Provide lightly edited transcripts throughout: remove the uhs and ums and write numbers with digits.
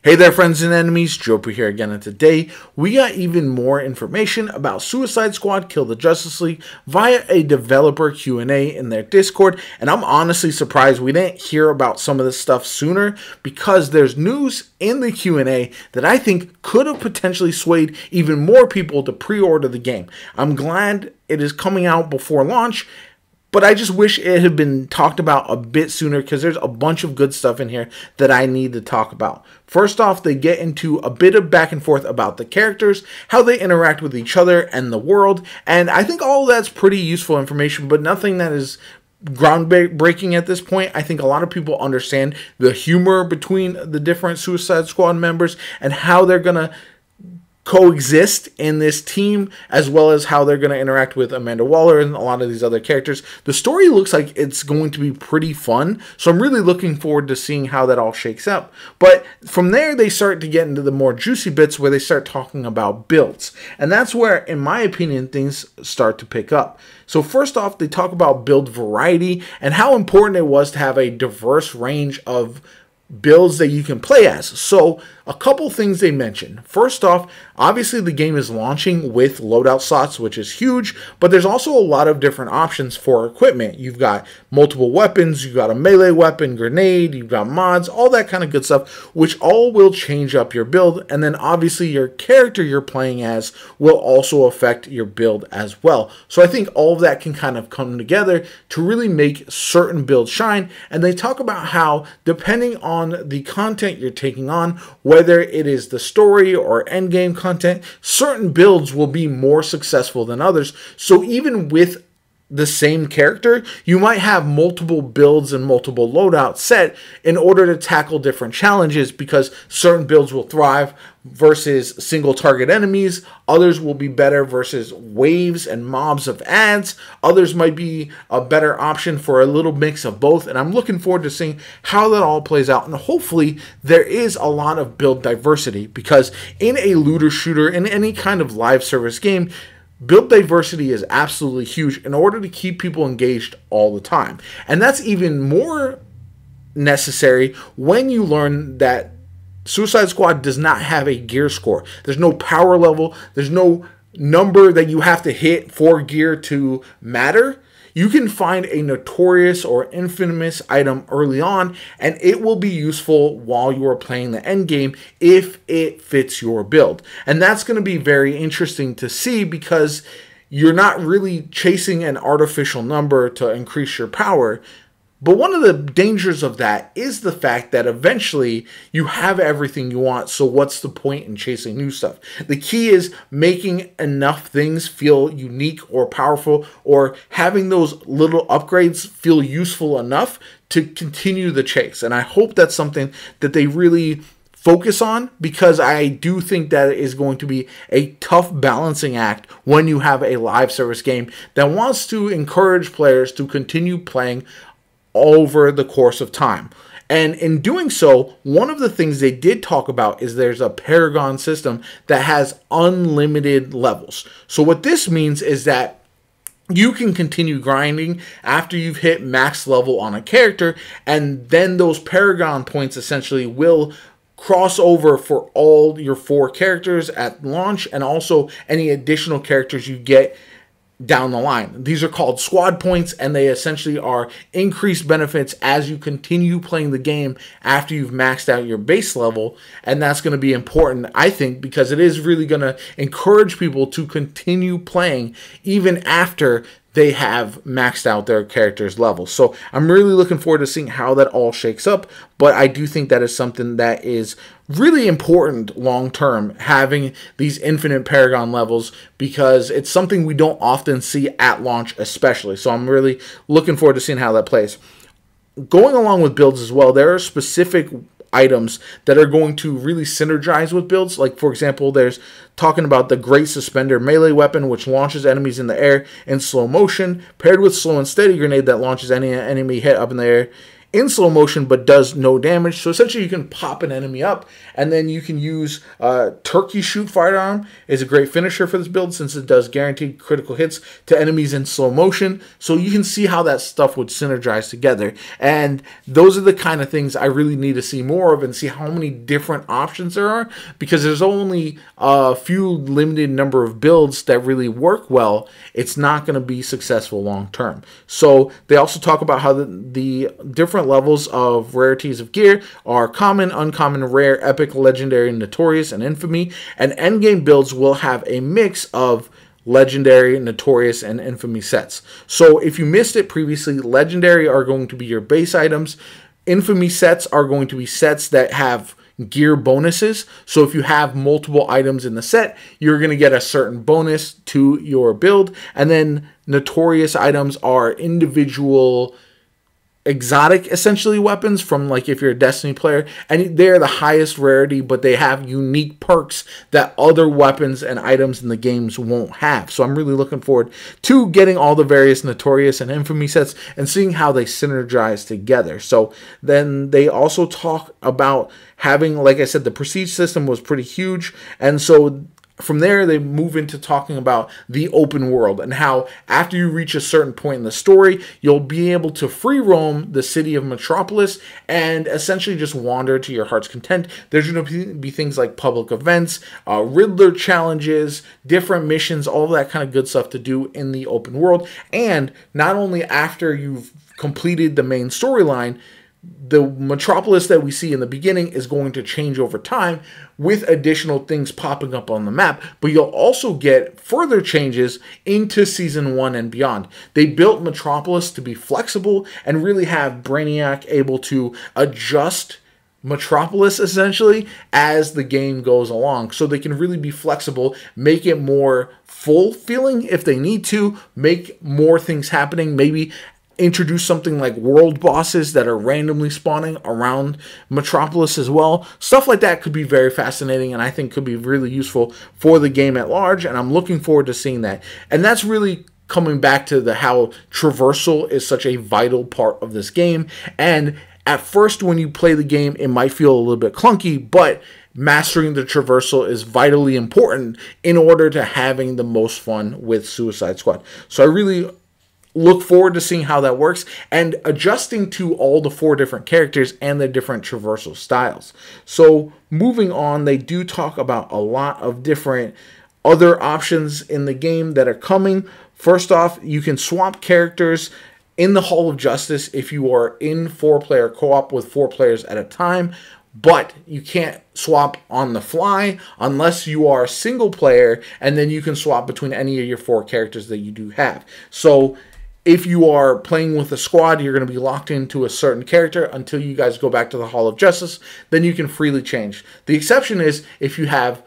Hey there friends and enemies, JoPa here again, and today we got even more information about Suicide Squad Kill the Justice League via a developer Q&A in their Discord, and I'm honestly surprised we didn't hear about some of this stuff sooner because there's news in the Q&A that I think could have potentially swayed even more people to pre-order the game. I'm glad it is coming out before launch, but I just wish it had been talked about a bit sooner because there's a bunch of good stuff in here that I need to talk about. First off, they get into a bit of back and forth about the characters, how they interact with each other and the world, and I think all of that's pretty useful information, but nothing that is groundbreaking at this point. I think a lot of people understand the humor between the different Suicide Squad members and how they're going to coexist in this team, as well as how they're going to interact with Amanda Waller and a lot of these other characters. The story looks like it's going to be pretty fun, so I'm really looking forward to seeing how that all shakes out. But from there, they start to get into the more juicy bits where they start talking about builds, and that's where, in my opinion, things start to pick up. So first off, they talk about build variety and how important it was to have a diverse range of builds that you can play as. So a couple things they mention. First off, obviously the game is launching with loadout slots, which is huge, but there's also a lot of different options for equipment. You've got multiple weapons, you've got a melee weapon, grenade, you've got mods, all that kind of good stuff, which all will change up your build. And then obviously your character you're playing as will also affect your build as well. So I think all of that can kind of come together to really make certain builds shine. And they talk about how, depending on the content you're taking on, whether it is the story or endgame content, certain builds will be more successful than others. So even with the same character, you might have multiple builds and multiple loadouts set in order to tackle different challenges, because certain builds will thrive versus single target enemies, others will be better versus waves and mobs of ads, others might be a better option for a little mix of both, and I'm looking forward to seeing how that all plays out. And hopefully there is a lot of build diversity, because in a looter shooter, in any kind of live service game, build diversity is absolutely huge in order to keep people engaged all the time. And that's even more necessary when you learn that Suicide Squad does not have a gear score. There's no power level. There's no number that you have to hit for gear to matter. You can find a notorious or infamous item early on, and it will be useful while you are playing the end game if it fits your build. And that's going to be very interesting to see, because you're not really chasing an artificial number to increase your power. But one of the dangers of that is the fact that eventually you have everything you want, so what's the point in chasing new stuff? The key is making enough things feel unique or powerful, or having those little upgrades feel useful enough to continue the chase. And I hope that's something that they really focus on, because I do think that it is going to be a tough balancing act when you have a live service game that wants to encourage players to continue playing over the course of time. And in doing so, one of the things they did talk about is there's a Paragon system that has unlimited levels. So what this means is that you can continue grinding after you've hit max level on a character, and then those Paragon points essentially will cross over for all your 4 characters at launch, and also any additional characters you get down the line. These are called squad points, and they essentially are increased benefits as you continue playing the game after you've maxed out your base level. And that's going to be important, I think, because it is really going to encourage people to continue playing even after they have maxed out their character's levels. So I'm really looking forward to seeing how that all shakes up, but I do think that is something that is really important long term, having these infinite Paragon levels, because it's something we don't often see at launch especially. So I'm really looking forward to seeing how that plays. Going along with builds as well, there are specific items that are going to really synergize with builds. Like, for example, there's talking about the Great Suspender melee weapon, which launches enemies in the air in slow motion, paired with slow and steady grenade that launches any enemy hit up in the air in slow motion but does no damage. So essentially you can pop an enemy up, and then you can use Turkey Shoot Firearm is a great finisher for this build since it does guaranteed critical hits to enemies in slow motion. So you can see how that stuff would synergize together. And those are the kind of things I really need to see more of and see how many different options there are, because there's only a few limited number of builds that really work well. It's not going to be successful long term. So they also talk about how the different levels of rarities of gear are common, uncommon, rare, epic, legendary, notorious, and infamy. And endgame builds will have a mix of legendary, notorious, and infamy sets. So if you missed it previously, legendary are going to be your base items. Infamy sets are going to be sets that have gear bonuses. So if you have multiple items in the set, you're going to get a certain bonus to your build. And then notorious items are individual exotic, essentially, weapons from, like, if you're a Destiny player, and they're the highest rarity, but they have unique perks that other weapons and items in the games won't have. So I'm really looking forward to getting all the various notorious and infamy sets and seeing how they synergize together. So then they also talk about having, like I said, the prestige system was pretty huge, and so from there, they move into talking about the open world and how after you reach a certain point in the story, you'll be able to free roam the city of Metropolis and essentially just wander to your heart's content. There's going to be things like public events, Riddler challenges, different missions, all that kind of good stuff to do in the open world. And not only after you've completed the main storyline, the Metropolis that we see in the beginning is going to change over time with additional things popping up on the map, but you'll also get further changes into Season 1 and beyond. They built Metropolis to be flexible and really have Brainiac able to adjust Metropolis essentially as the game goes along, so they can really be flexible, make it more full feeling if they need to, make more things happening, maybe introduce something like world bosses that are randomly spawning around Metropolis as well. Stuff like that could be very fascinating, and I think could be really useful for the game at large, and I'm looking forward to seeing that. And that's really coming back to how traversal is such a vital part of this game. And at first when you play the game, it might feel a little bit clunky, but mastering the traversal is vitally important in order to having the most fun with Suicide Squad. So I really look forward to seeing how that works and adjusting to all the 4 different characters and their different traversal styles. So moving on, they do talk about a lot of different other options in the game that are coming. First off, you can swap characters in the Hall of Justice if you are in 4-player co-op with 4 players at a time, but you can't swap on the fly unless you are single player, and then you can swap between any of your 4 characters that you do have. So if you are playing with a squad, you're going to be locked into a certain character until you guys go back to the Hall of Justice. Then you can freely change. The exception is if you have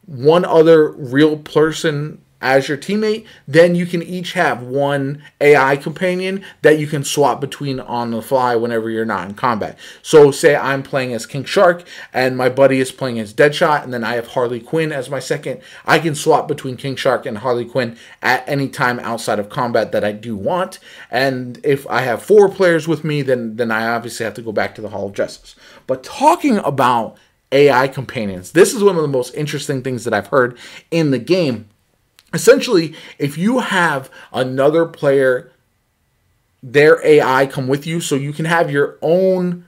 one other real person as your teammate, then you can each have one AI companion that you can swap between on the fly whenever you're not in combat. So say I'm playing as King Shark and my buddy is playing as Deadshot, and then I have Harley Quinn as my second. I can swap between King Shark and Harley Quinn at any time outside of combat that I do want. And if I have 4 players with me, then I obviously have to go back to the Hall of Justice. But talking about AI companions, this is one of the most interesting things that I've heard in the game. Essentially, if you have another player, their AI come with you, so you can have your own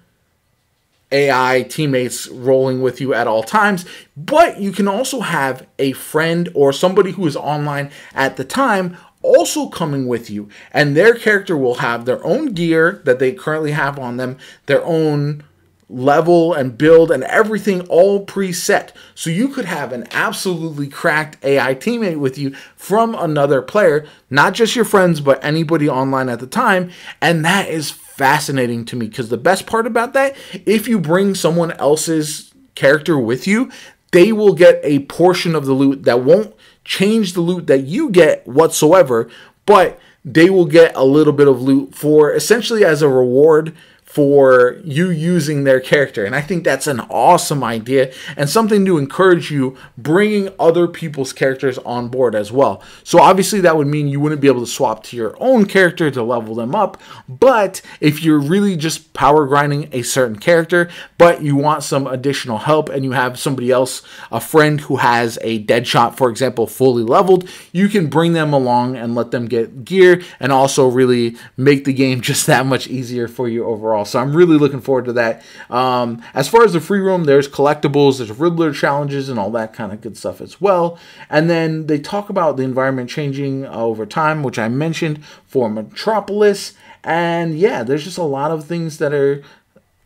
AI teammates rolling with you at all times, but you can also have a friend or somebody who is online at the time also coming with you, and their character will have their own gear that they currently have on them, their own level and build and everything all preset. So you could have an absolutely cracked AI teammate with you from another player, not just your friends, but anybody online at the time. And that is fascinating to me, because the best part about that, if you bring someone else's character with you, they will get a portion of the loot that won't change the loot that you get whatsoever, but they will get a little bit of loot for essentially as a reward for you using their character. And I think that's an awesome idea and something to encourage you bringing other people's characters on board as well. So obviously that would mean you wouldn't be able to swap to your own character to level them up. But if you're really just power grinding a certain character, but you want some additional help and you have somebody else, a friend who has a Deadshot, for example, fully leveled, you can bring them along and let them get gear and also really make the game just that much easier for you overall. So I'm really looking forward to that. As far as the free roam, there's collectibles, there's Riddler challenges and all that kind of good stuff as well. And then they talk about the environment changing over time, which I mentioned for Metropolis. And yeah, there's just a lot of things that are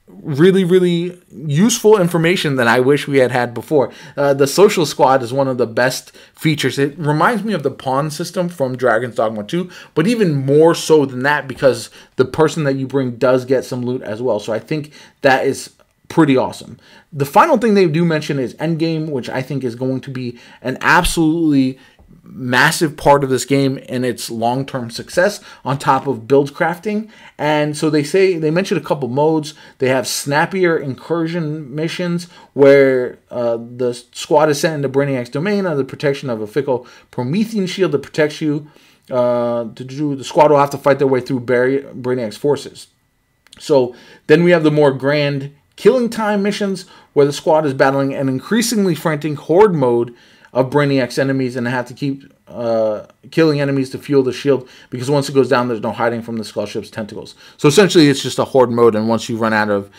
really useful information that I wish we had had before. The social squad is one of the best features. It reminds me of the pawn system from Dragon's Dogma 2, but even more so than that because the person that you bring does get some loot as well. So I think that is pretty awesome. The final thing they do mention is Endgame, which I think is going to be an absolutely massive part of this game and its long-term success on top of build crafting. And so they mentioned a couple modes. They have snappier incursion missions where the squad is sent into Brainiac's domain under the protection of a fickle Promethean shield that protects you. The squad will have to fight their way through Brainiac's forces. So then we have the more grand killing time missions where the squad is battling an increasingly frantic horde mode of Brainiac's enemies and have to keep killing enemies to fuel the shield because once it goes down, there's no hiding from the Skull Ship's tentacles. So essentially, it's just a horde mode, and once you run out of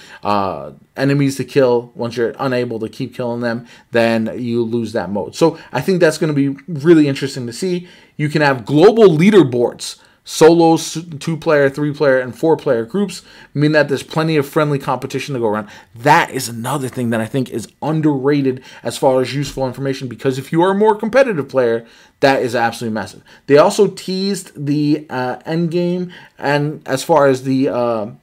enemies to kill, once you're unable to keep killing them, then you lose that mode. So I think that's going to be really interesting to see. You can have global leaderboards. Solos, 2-player, 3-player, and 4-player groups mean that there's plenty of friendly competition to go around. That is another thing that I think is underrated as far as useful information because if you are a more competitive player, that is absolutely massive. They also teased the Endgame, and as far as the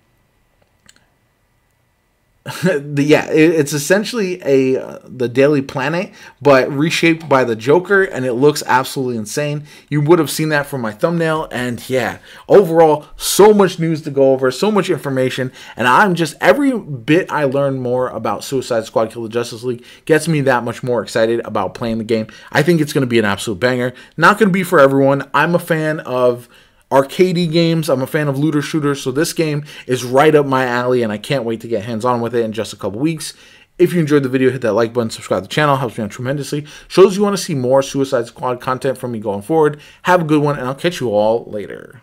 it's essentially the Daily Planet, but reshaped by the Joker, and it looks absolutely insane. You would have seen that from my thumbnail, and yeah, overall, so much news to go over, so much information, and I'm just, every bit I learn more about Suicide Squad Kill the Justice League gets me that much more excited about playing the game. I think it's going to be an absolute banger. Not going to be for everyone. I'm a fan of arcadey games. I'm a fan of looter shooters, so this game is right up my alley, and I can't wait to get hands-on with it in just a couple weeks. If you enjoyed the video, hit that like button, subscribe to the channel, helps me out tremendously. Shows you want to see more Suicide Squad content from me going forward. Have a good one, and I'll catch you all later.